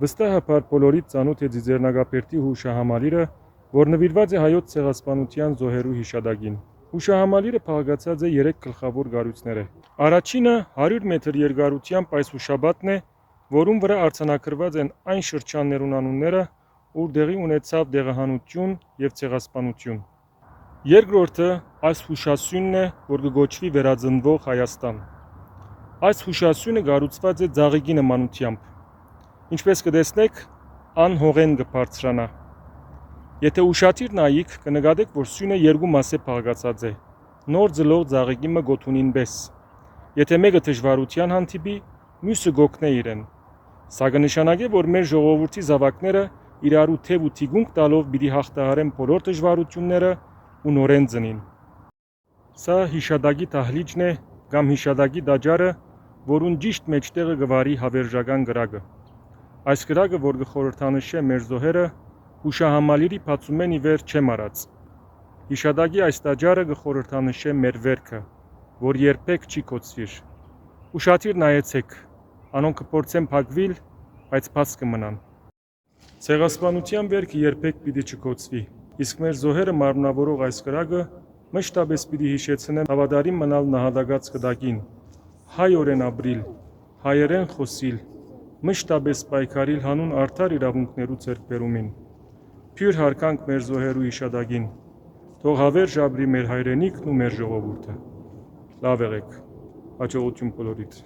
Վստահաբար բոլորիդ ծանոթ է Ձիձեռնագապերտի հուշահամալիրը, որ նվիրված է հայոց ցեղասպանության զոհերու հիշադակին։ Հուշահամալիրը փաղկացած է 3 գլխավոր գառույցները։ Առաջինը 100 մետր երկարությամբ այս հուշաբատն է, որում վրա արձանագրված են այն շրջաններուն անունները, ուր տեղի ունեցավ դեղահանություն եւ ցեղասպանություն։ Երկրորդը այս հուշասյունն է, որ կգոչվի Վերածնվող Հայաստան։ Այս հուշասյունը կառուցված է ձաղիկի նմանությամբ։ Ինչպես կտեսնեք, անհողեն կբարձրանա։ Եթե ուշադիր նայեք, կնկատեք, որ սյունը երկու մաս է փաղկացած է։ Նոր ձլող ձաղիկի մը գոթունին պես։ Եթե մեկը դժվարության հանդիպի, մյուսը կօգնե իրեն։ Սա կնշանակե, որ մեր ժողովրդի զավակները իրարու թև ու թիգունք տալով պիտի հաղթահարեն բոլոր դժվարությունները ու նորեն ծնին։ Սա հիշադակի դահլիճն է կամ հիշադակի տաճարը, որուն ճիշտ մեջտեղը գվարի հավերժական գրակը։ Այս գրակը, որ կխորհրդանշե մեր զոհերը, հուշահամալիրի բացումեն ի վեր չեմ արած։ Հիշադակի այս տաճարը կխորհրդանշե մեր վերքը, որ երբեք չի կոծվիր։ Ուշադիր նայեցեք, անոնք կփորձեն փակվիլ, բայց բաց կմնան։ Ցեղասպանության վերքը երբեք պիտի չկոծվի, իսկ մեր զոհերը մարմնավորող այս գրակը մշտապես պիտի հիշեցնեն հավատարիմ մնալ նահատակած կտակին, հայորեն ապրիլ, հայերեն խոսիլ, մշտապես պայքարիլ հանուն արդար իրավունքներու ձեռքբերումին։ Փյուր հարկանք մեր զոհերու հիշադակին, թող հավերժ ապրի մեր հայրենիքն ու մեր ժողովուրդը։ Լավ եղեք, հաջողություն բոլորիդ։